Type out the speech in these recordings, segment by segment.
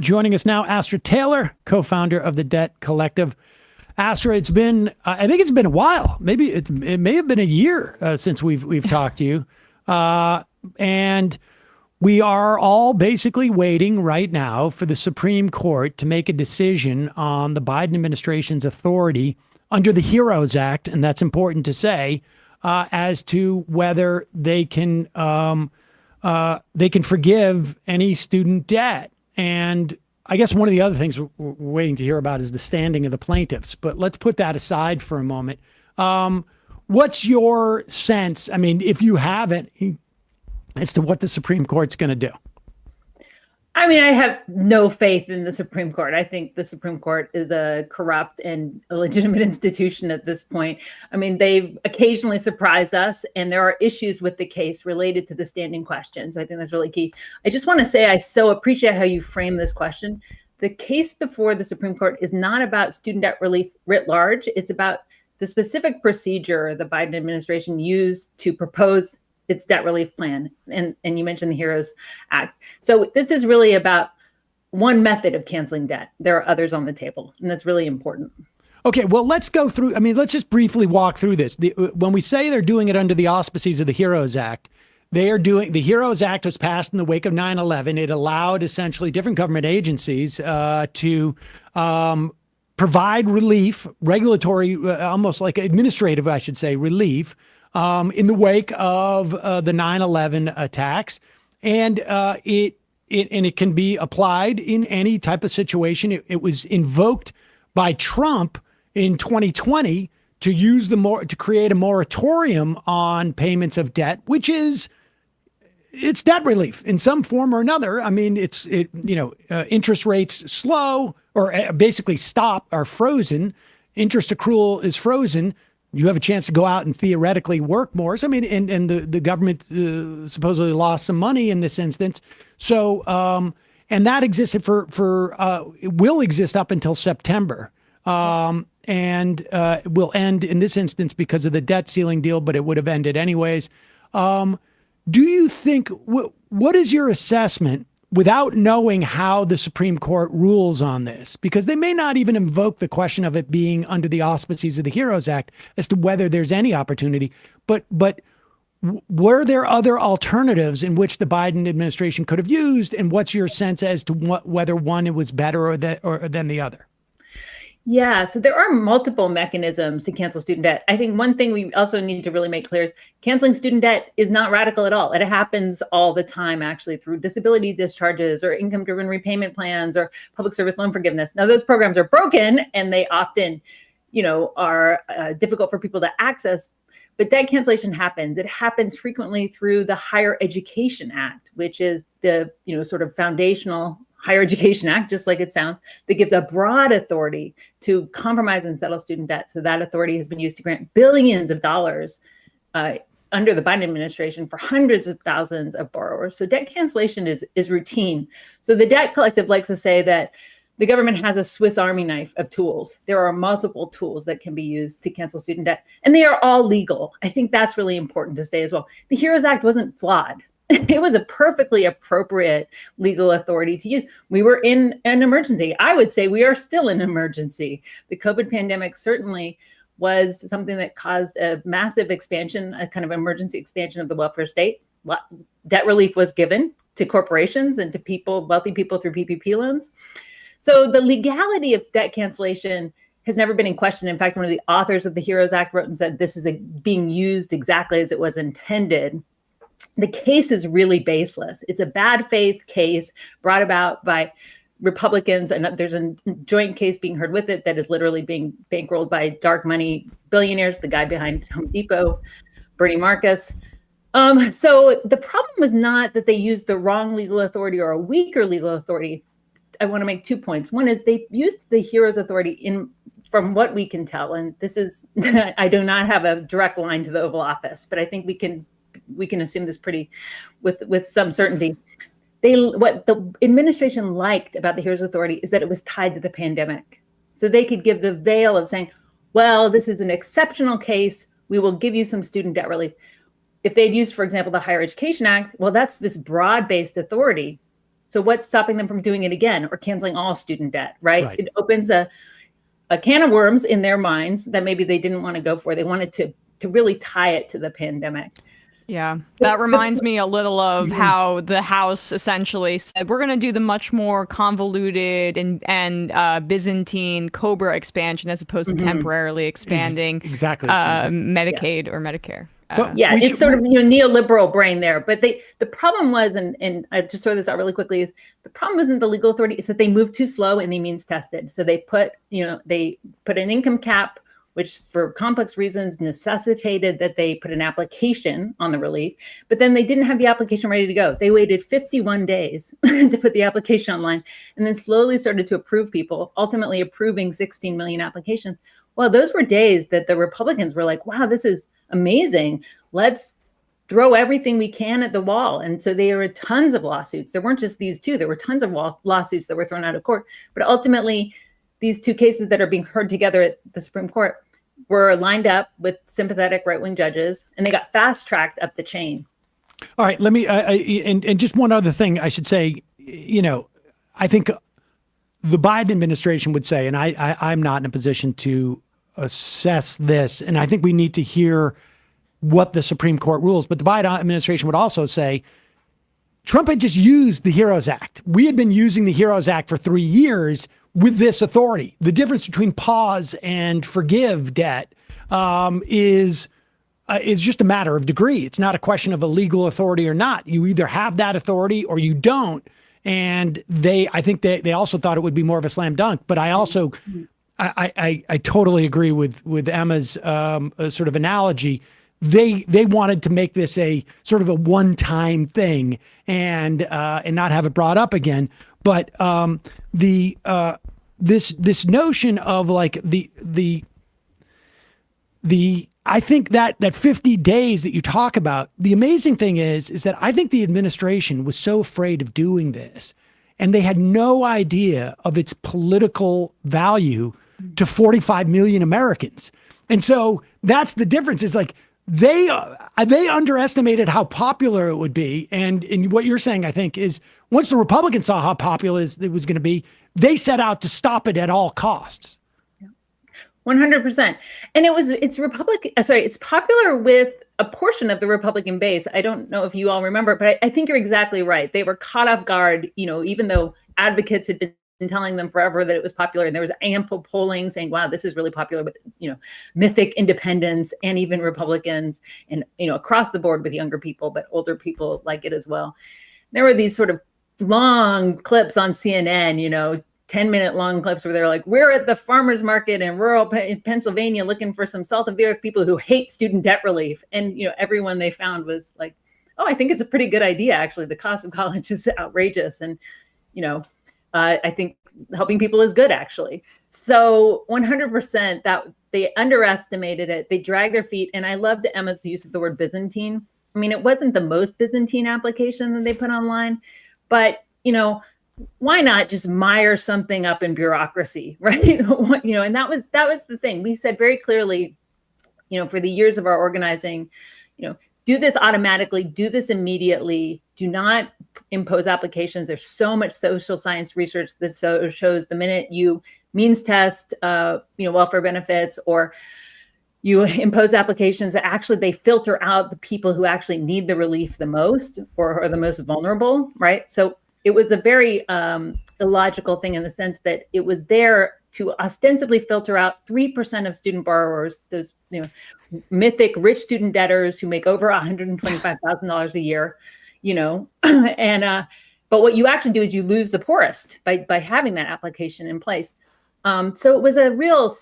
Joining us now, Astra Taylor, co-founder of the Debt Collective. Astra, it's been, I think it's been a while. Maybe it may have been a year since we've talked to you. And we are all basically waiting right now for the Supreme Court to make a decision on the Biden administration's authority under the HEROES Act, and that's important to say, as to whether they can forgive any student debt. And I guess one of the other things we're waiting to hear about is the standing of the plaintiffs. But let's put that aside for a moment. What's your sense, I mean, if you have it, as to what the Supreme Court's going to do? I mean, I have no faith in the Supreme Court. I think the Supreme Court is a corrupt and illegitimate institution at this point. I mean, they've occasionally surprised us, and there are issues with the case related to the standing question. So I think that's really key. I just want to say I so appreciate how you frame this question. The case before the Supreme Court is not about student debt relief writ large. It's about the specific procedure the Biden administration used to propose its debt relief plan. And you mentioned the HEROES Act. So this is really about one method of canceling debt. There are others on the table, and that's really important. Okay, well, let's go through. I mean, let's just briefly walk through this. When we say they're doing it under the auspices of the HEROES Act, they are doing, the HEROES Act was passed in the wake of 9/11. It allowed essentially different government agencies to provide relief, regulatory, almost like administrative, I should say, relief, in the wake of the 9/11 attacks. And it can be applied in any type of situation. It was invoked by Trump in 2020 to use to create a moratorium on payments of debt, which is, it's debt relief in some form or another. I mean, interest rates slow or basically stop, are frozen. Interest accrual is frozen. You have a chance to go out and theoretically work more. So, I mean, and the government supposedly lost some money in this instance. So, and that existed it will exist up until September. And it will end in this instance because of the debt ceiling deal, but it would have ended anyways. Do you think, what is your assessment without knowing how the Supreme Court rules on this? Because they may not even invoke the question of it being under the auspices of the HEROES Act as to whether there's any opportunity. But were there other alternatives in which the Biden administration could have used? And what's your sense as to whether one was better than the other? Yeah, so there are multiple mechanisms to cancel student debt. I think one thing we also need to really make clear is canceling student debt is not radical at all. It happens all the time, actually, through disability discharges or income-driven repayment plans or public service loan forgiveness. Now, those programs are broken and they often, are difficult for people to access. But debt cancellation happens. It happens frequently through the Higher Education Act, which is the, sort of foundational Higher Education Act, just like it sounds, that gives a broad authority to compromise and settle student debt. So that authority has been used to grant billions of dollars under the Biden administration for hundreds of thousands of borrowers. So debt cancellation is routine. So the Debt Collective likes to say that the government has a Swiss Army knife of tools. There are multiple tools that can be used to cancel student debt, and they are all legal. I think that's really important to say as well. The HEROES Act wasn't flawed. It was a perfectly appropriate legal authority to use. We were in an emergency. I would say we are still in an emergency. The COVID pandemic certainly was something that caused a massive expansion, a kind of emergency expansion of the welfare state. Debt relief was given to corporations and to people, wealthy people, through PPP loans. So the legality of debt cancellation has never been in question. In fact, one of the authors of the HEROES Act wrote and said, this is being used exactly as it was intended. The case is really baseless. It's a bad faith case brought about by Republicans, and there's a joint case being heard with it that is literally being bankrolled by dark money billionaires, the guy behind Home Depot, Bernie Marcus. So the problem was not that they used the wrong legal authority or a weaker legal authority. I want to make 2 points. One is they used the HEROES authority from what we can tell, and this is, I do not have a direct line to the Oval Office, but I think we can assume this with some certainty. What the administration liked about the HEROES authority is that it was tied to the pandemic. So they could give the veil of saying, well, this is an exceptional case. We will give you some student debt relief. If they'd used, for example, the Higher Education Act, well, that's this broad-based authority. So what's stopping them from doing it again or canceling all student debt, right? Right. It opens a can of worms in their minds that maybe they didn't want to go for. They wanted to really tie it to the pandemic. Yeah, that reminds me a little of how the House essentially said, we're going to do the much more convoluted and Byzantine COBRA expansion as opposed to temporarily expanding exactly Medicaid or Medicare. It's sort of neoliberal brain there. But the problem was, and I just throw this out really quickly, is the problem isn't the legal authority, it's that they moved too slow and they means tested. So they put an income cap, which for complex reasons necessitated that they put an application on the relief, but then they didn't have the application ready to go. They waited 51 days to put the application online and then slowly started to approve people, ultimately approving 16 million applications. Well, those were days that the Republicans were like, wow, this is amazing. Let's throw everything we can at the wall. And so there were tons of lawsuits. There weren't just these two, there were tons of lawsuits that were thrown out of court. But ultimately, these two cases that are being heard together at the Supreme Court were lined up with sympathetic right-wing judges, and they got fast-tracked up the chain. All right, let me, and just one other thing I should say, I think the Biden administration would say, and I'm not in a position to assess this, and I think we need to hear what the Supreme Court rules, but the Biden administration would also say, Trump had just used the HEROES Act. We had been using the HEROES Act for 3 years with this authority. The difference between pause and forgive debt is just a matter of degree. It's not a question of a legal authority or not. You either have that authority or you don't. And I think they also thought it would be more of a slam dunk. But I also, I totally agree with Emma's sort of analogy. They wanted to make this a sort of a one-time thing and not have it brought up again. But this notion of like the I think that 50 days that you talk about, the amazing thing is that I think the administration was so afraid of doing this, and they had no idea of its political value to 45 million Americans. And so that's the difference. Is like they underestimated how popular it would be. And what you're saying, I think, is once the Republicans saw how popular it was going to be, they set out to stop it at all costs. 100%. And it's popular with a portion of the Republican base. I don't know if you all remember, but I think you're exactly right. They were caught off guard, even though advocates had been telling them forever that it was popular, and there was ample polling saying, wow, this is really popular with, mythic independents and even Republicans and, across the board with younger people, but older people like it as well. There were these sort of long clips on CNN, 10-minute long clips where they're like, we're at the farmer's market in rural Pennsylvania looking for some salt of the earth people who hate student debt relief. And, everyone they found was like, oh, I think it's a pretty good idea. Actually, the cost of college is outrageous. And, I think helping people is good, actually. So 100% that they underestimated it. They dragged their feet. And I loved Emma's use of the word Byzantine. I mean, it wasn't the most Byzantine application that they put online, but, why not just mire something up in bureaucracy, right? And that was the thing. We said very clearly, for the years of our organizing, do this automatically, do this immediately, do not impose applications. There's so much social science research that shows the minute you means test, welfare benefits, or you impose applications that actually they filter out the people who actually need the relief the most or are the most vulnerable, right? So it was a very illogical thing in the sense that it was there to ostensibly filter out 3% of student borrowers, those mythic rich student debtors who make over $125,000 a year, and but what you actually do is you lose the poorest by having that application in place. So it was a real,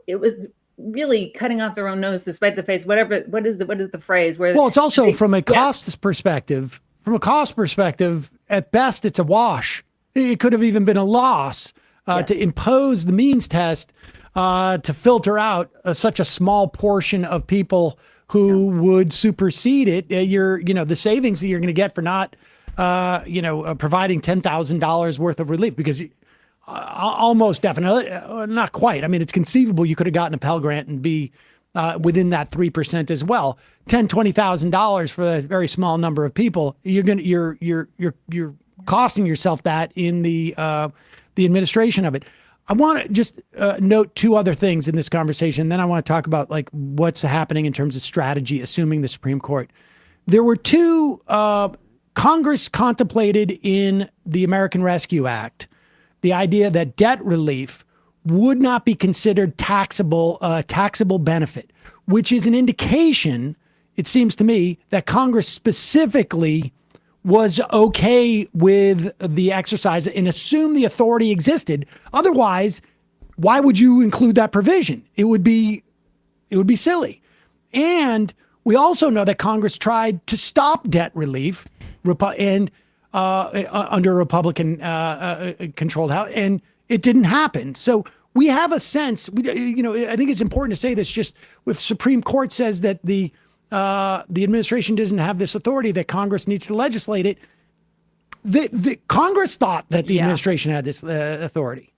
it was really cutting off their own nose to spite the face. What is the phrase? Well, it's also from a cost perspective. From a cost perspective, at best, it's a wash. It could have even been a loss to impose the means test to filter out such a small portion of people who would supersede it. The savings that you're going to get for not, providing $10,000 worth of relief, because almost definitely, not quite. I mean, it's conceivable you could have gotten a Pell Grant and be within that 3% as well. $20,000 for a very small number of people. You're costing yourself that in the administration of it. I want to just note two other things in this conversation. Then I want to talk about like what's happening in terms of strategy, assuming the Supreme Court. There were two Congress contemplated in the American Rescue Act the idea that debt relief would not be considered taxable benefit, which is an indication, it seems to me, that Congress specifically was okay with the exercise and assumed the authority existed. Otherwise, why would you include that provision? It would be silly. And we also know that Congress tried to stop debt relief and under a Republican controlled House, and it didn't happen. So we have a sense, I think it's important to say this, just if Supreme Court says that the administration doesn't have this authority, that Congress needs to legislate it. The Congress thought that the administration had this authority.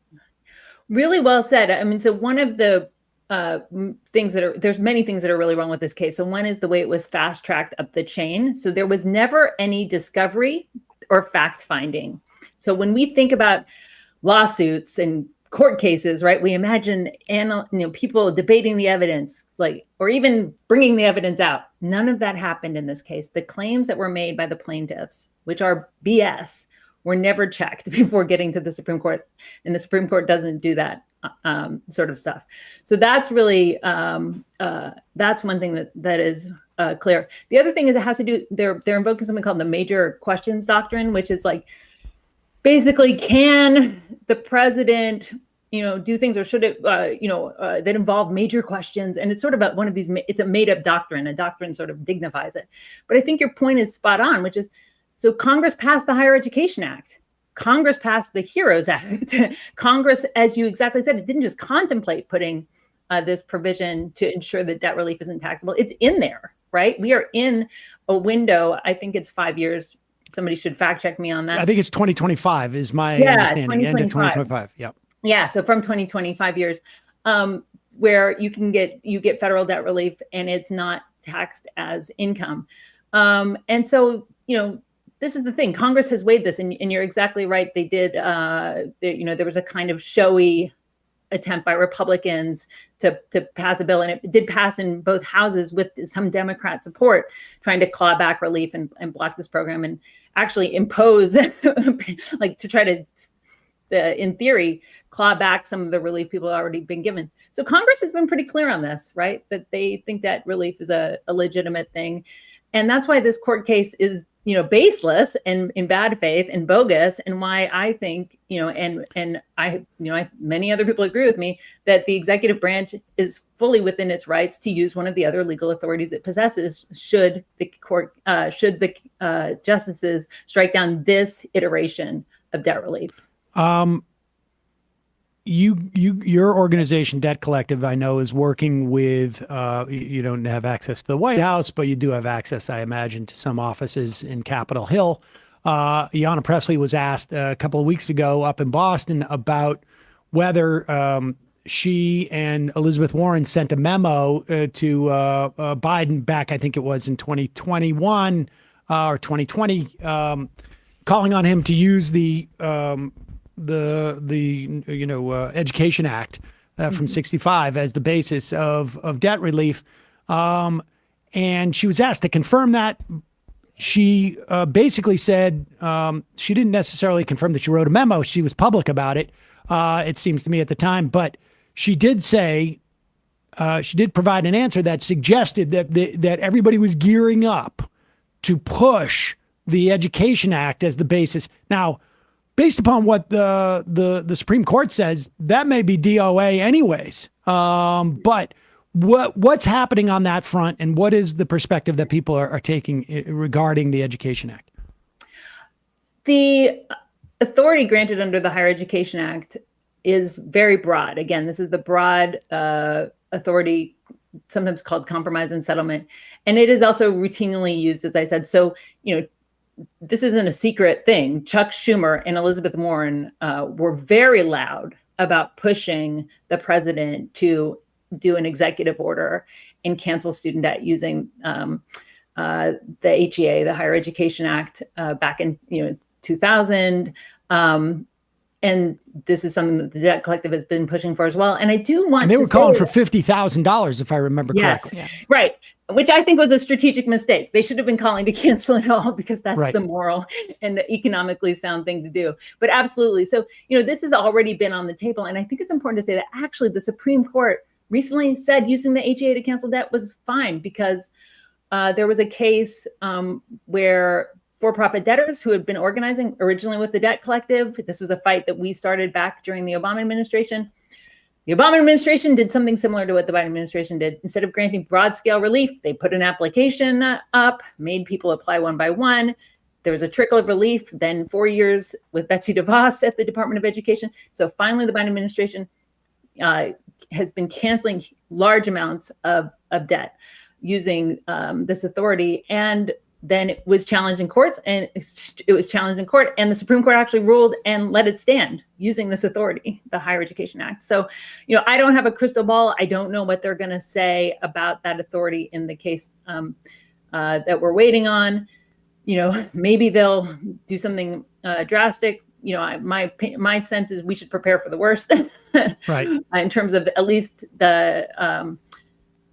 Really well said. I mean, so one of the there's many things that are really wrong with this case. So one is the way it was fast tracked up the chain. So there was never any discovery or fact finding. So when we think about lawsuits and court cases, right, we imagine people debating the evidence, or even bringing the evidence out. None of that happened in this case. The claims that were made by the plaintiffs, which are BS, were never checked before getting to the Supreme Court, and the Supreme Court doesn't do that sort of stuff. So that's really that's one thing that is clear. The other thing is it has to do. They're invoking something called the major questions doctrine, which is like basically, can the president do things, or should it that involve major questions? And it's sort of one of these. It's a made up doctrine. A doctrine sort of dignifies it. But I think your point is spot on, which is, so Congress passed the Higher Education Act. Congress passed the HEROES Act. Congress, as you exactly said, it didn't just contemplate putting this provision to ensure that debt relief isn't taxable. It's in there, right? We are in a window. I think it's 5 years. Somebody should fact check me on that. I think it's 2025 is my understanding. End of 2025. Yep. Yeah. So from 2025 years, where you get federal debt relief and it's not taxed as income. And so, this is the thing. Congress has weighed this, and you're exactly right. They did. There was a kind of showy attempt by Republicans to pass a bill, and it did pass in both houses with some Democrat support, trying to claw back relief and block this program, and actually impose, to try to, in theory, claw back some of the relief people have already been given. So Congress has been pretty clear on this, right? That they think that relief is a legitimate thing, and that's why this court case is baseless and in bad faith and bogus, and why I think, many other people agree with me that the executive branch is fully within its rights to use one of the other legal authorities it possesses should the justices strike down this iteration of debt relief. Your organization, Debt Collective, I know, is working with, you don't have access to the White House, but you do have access, I imagine, to some offices in Capitol Hill. Ayanna Pressley was asked a couple of weeks ago up in Boston about whether she and Elizabeth Warren sent a memo to Biden back, I think it was in 2021 or 2020, calling on him to use the Education Act from 65 as the basis of debt relief. And she was asked to confirm that. She basically said she didn't necessarily confirm that she wrote a memo. She was public about it, it seems to me at the time. But she did say, she did provide an answer that suggested that everybody was gearing up to push the Education Act as the basis. Now, based upon what the Supreme Court says, that may be DOA anyways. But what's happening on that front, and what is the perspective that people are taking regarding the Education Act? The authority granted under the Higher Education Act is very broad. Again, this is the broad authority, sometimes called compromise and settlement. And it is also routinely used, as I said. So, this isn't a secret thing. Chuck Schumer and Elizabeth Warren were very loud about pushing the president to do an executive order and cancel student debt using the HEA, the Higher Education Act, back in 2000. And this is something that the Debt Collective has been pushing for as well. And I do want to they were calling for $50,000, if I remember correctly. Yes, right. Which I think was a strategic mistake. They should have been calling to cancel it all, because that's right. the moral and the economically sound thing to do. But absolutely. So, this has already been on the table. And I think it's important to say that actually the Supreme Court recently said using the HEA to cancel debt was fine, because there was a case where for-profit debtors who had been organizing originally with the Debt Collective. This was a fight that we started back during the Obama administration. The Obama administration did something similar to what the Biden administration did. Instead of granting broad-scale relief, they put an application up, made people apply one by one. There was a trickle of relief, then 4 years with Betsy DeVos at the Department of Education. So finally, the Biden administration has been canceling large amounts of debt using this authority. And then it was challenged in courts, and and the Supreme Court actually ruled and let it stand using this authority, the Higher Education Act. So, I don't have a crystal ball. I don't know what they're going to say about that authority in the case that we're waiting on. Maybe they'll do something drastic. My sense is we should prepare for the worst, right? In terms of at least the.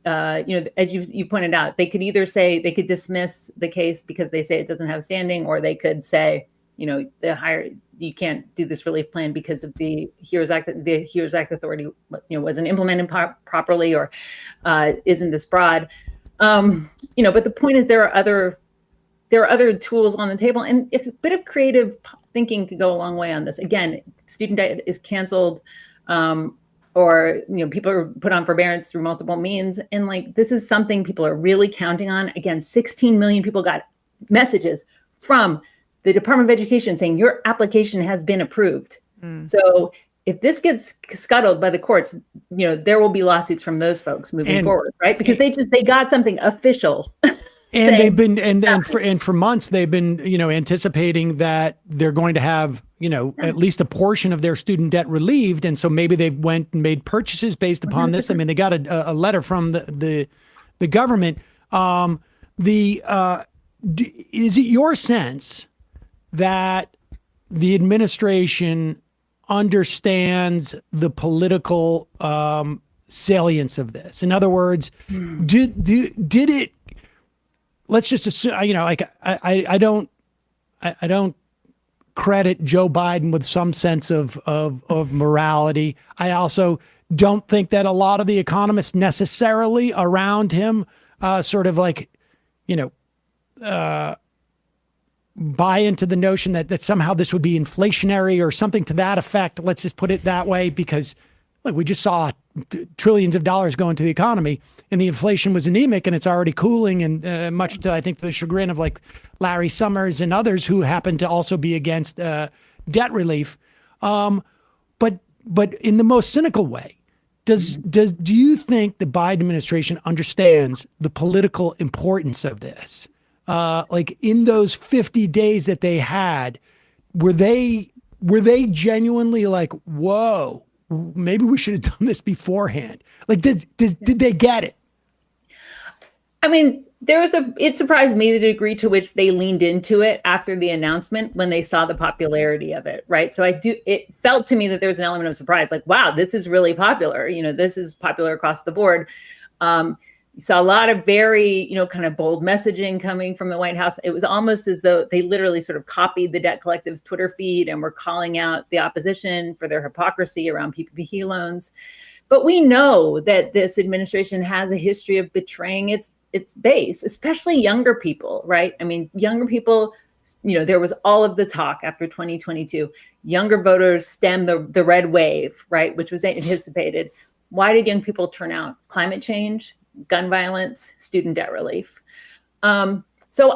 As you pointed out, they could either say they could dismiss the case because they say it doesn't have standing, or they could say, you can't do this relief plan because of the HEROES Act. The HEROES Act authority, wasn't implemented properly, or isn't this broad. But the point is there are other tools on the table, and if a bit of creative thinking could go a long way on this. Again, student debt is canceled. Or people are put on forbearance through multiple means, and this is something people are really counting on. Again, 16 million people got messages from the Department of Education saying your application has been approved. So if this gets scuttled by the courts, there will be lawsuits from those folks moving forward, right? Because they got something official. And they've been and for months they've been anticipating that they're going to have at least a portion of their student debt relieved, and so maybe they went and made purchases based upon this. I mean, they got a letter from the government. Is it your sense that the administration understands the political salience of this? In other words, did it? Let's just assume, I don't credit Joe Biden with some sense of morality. I also don't think that a lot of the economists necessarily around him buy into the notion that somehow this would be inflationary or something to that effect. Let's just put it that way, because look, we just saw trillions of dollars go into the economy, and the inflation was anemic, and it's already cooling, and much to, I think, the chagrin of Larry Summers and others who happen to also be against debt relief. But in the most cynical way, do you think the Biden administration understands the political importance of this? In those 50 days that they had, were they genuinely whoa, maybe we should have done this beforehand? Did they get it? I mean, it surprised me the degree to which they leaned into it after the announcement when they saw the popularity of it, right? So it felt to me that there was an element of surprise, wow, this is really popular. This is popular across the board. You saw a lot of very, kind of bold messaging coming from the White House. It was almost as though they literally sort of copied the Debt Collective's Twitter feed and were calling out the opposition for their hypocrisy around PPP loans. But we know that this administration has a history of betraying its base, especially younger people, right? I mean, younger people, there was all of the talk after 2022. Younger voters stemmed the red wave, right, which was anticipated. Why did young people turn out? Climate change, gun violence, student debt relief. So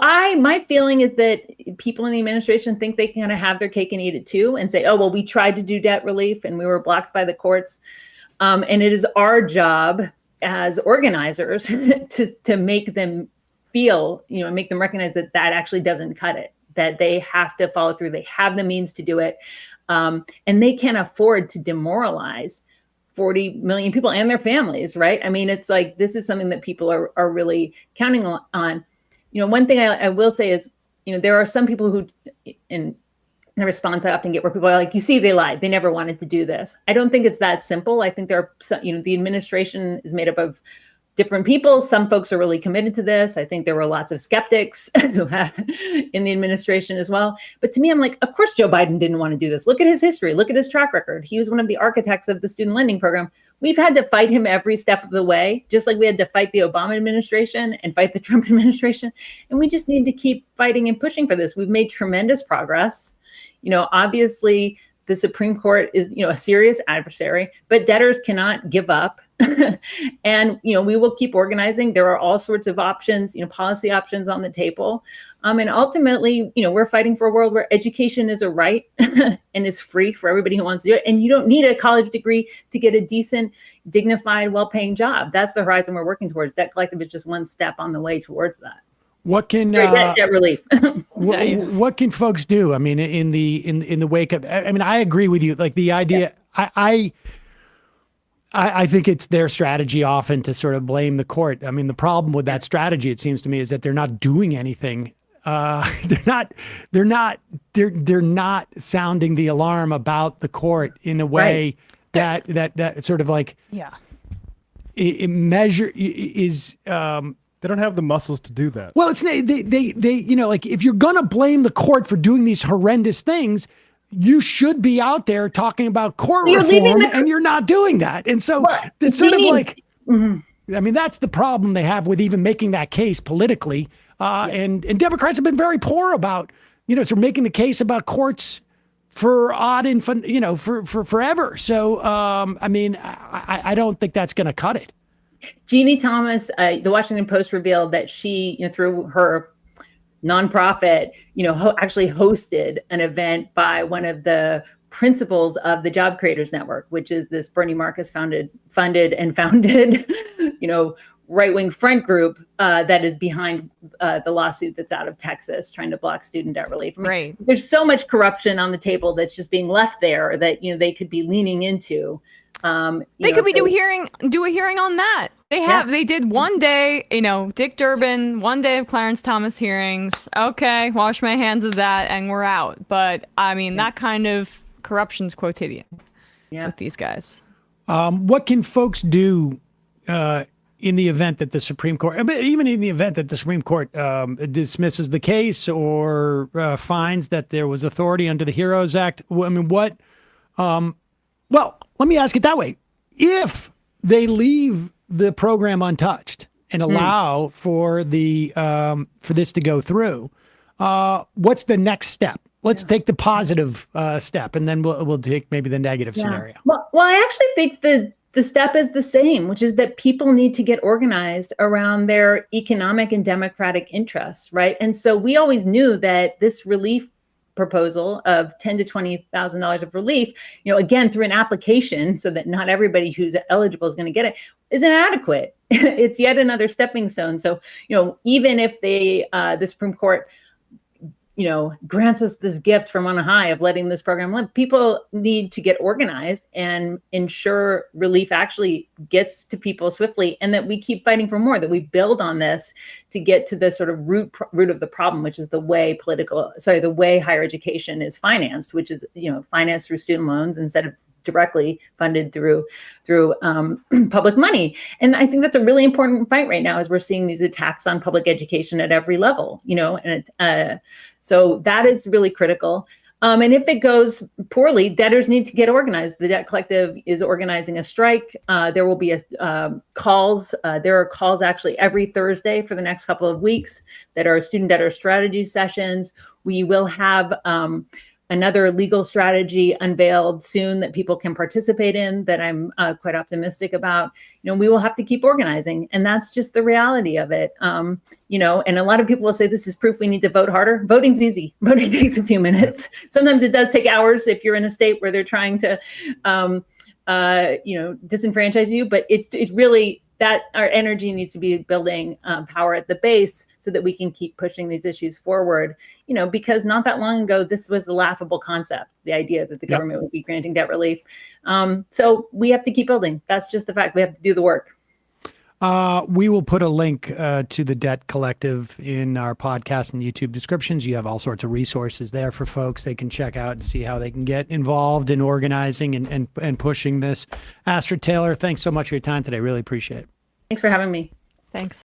my feeling is that people in the administration think they can kind of have their cake and eat it too, and say, oh, well, we tried to do debt relief and we were blocked by the courts. And it is our job as organizers to make them feel, make them recognize that actually doesn't cut it, that they have to follow through. They have the means to do it. And they can't afford to demoralize 40 million people and their families, right? I mean, it's like, this is something that people are really counting on. One thing I will say is, there are some people who, in the response I often get, where people are like, you see, they lied. They never wanted to do this. I don't think it's that simple. I think there are some, the administration is made up of different people. Some folks are really committed to this. I think there were lots of skeptics who had in the administration as well. But to me, I'm like, of course, Joe Biden didn't want to do this. Look at his history. Look at his track record. He was one of the architects of the student lending program. We've had to fight him every step of the way, just like we had to fight the Obama administration and fight the Trump administration. And we just need to keep fighting and pushing for this. We've made tremendous progress. Obviously, the Supreme Court is, a serious adversary, but debtors cannot give up. And, we will keep organizing. There are all sorts of options, policy options on the table. And ultimately, we're fighting for a world where education is a right and is free for everybody who wants to do it. And you don't need a college degree to get a decent, dignified, well-paying job. That's the horizon we're working towards. Debt collective is just one step on the way towards that. What can debt relief? what can folks do? I mean, in the wake of, I mean, I agree with you. Like the idea, yeah. I think it's their strategy often to sort of blame the court. I mean, the problem with that strategy, it seems to me, is that they're not doing anything. They're not sounding the alarm about the court in a way that sort of like, it measure is. They don't have the muscles to do that. Well, it's they like if you're gonna blame the court for doing these horrendous things, you should be out there talking about court reform, and you're not doing that. And so it's sort of like, I mean, that's the problem they have with even making that case politically. And Democrats have been very poor about, sort of making the case about courts for odd and fun, for forever. So, I mean, I don't think that's going to cut it. Jeannie Thomas, the Washington Post revealed that she, through her nonprofit, actually hosted an event by one of the principals of the Job Creators Network, which is this Bernie Marcus funded, right-wing front group that is behind the lawsuit that's out of Texas trying to block student debt relief. I mean, there's so much corruption on the table that's just being left there that, they could be leaning into. They could do a hearing on that. They did one day, Dick Durbin, one day of Clarence Thomas hearings. Okay, wash my hands of that and we're out. But I mean, that kind of corruption's quotidian with these guys. What can folks do in the event that the Supreme Court, even in the event that the Supreme Court dismisses the case or finds that there was authority under the HEROES Act? I mean, what? Well, let me ask it that way. If they leave the program untouched and allow for this to go through, what's the next step? Let's take the positive step, and then we'll take maybe the negative scenario. Well, I actually think the step is the same, which is that people need to get organized around their economic and democratic interests, right? And so we always knew that this relief proposal of $10,000 to $20,000 of relief, again, through an application so that not everybody who's eligible is going to get it, is inadequate. It's yet another stepping stone. So, even if the Supreme Court, grants us this gift from on high of letting this program live, people need to get organized and ensure relief actually gets to people swiftly, and that we keep fighting for more, that we build on this to get to the sort of root of the problem, which is the way higher education is financed, which is, financed through student loans instead of directly funded through public money. And I think that's a really important fight right now, as we're seeing these attacks on public education at every level, and so that is really critical. And if it goes poorly, debtors need to get organized. The Debt Collective is organizing a strike. There will be calls. There are calls actually every Thursday for the next couple of weeks that are student debtor strategy sessions. We will have another legal strategy unveiled soon that people can participate in, that I'm quite optimistic about. We will have to keep organizing, and that's just the reality of it. And a lot of people will say this is proof we need to vote harder. Voting's easy. Voting takes a few minutes. Sometimes it does take hours if you're in a state where they're trying to, disenfranchise you. But it's really, that our energy needs to be building power at the base so that we can keep pushing these issues forward, because not that long ago, this was a laughable concept, the idea that the government would be granting debt relief. So we have to keep building. That's just the fact. We have to do the work. We will put a link to the Debt Collective in our podcast and YouTube descriptions. You have all sorts of resources there for folks they can check out and see how they can get involved in organizing and pushing this. Astra Taylor, thanks so much for your time today. Really appreciate it. Thanks for having me. Thanks.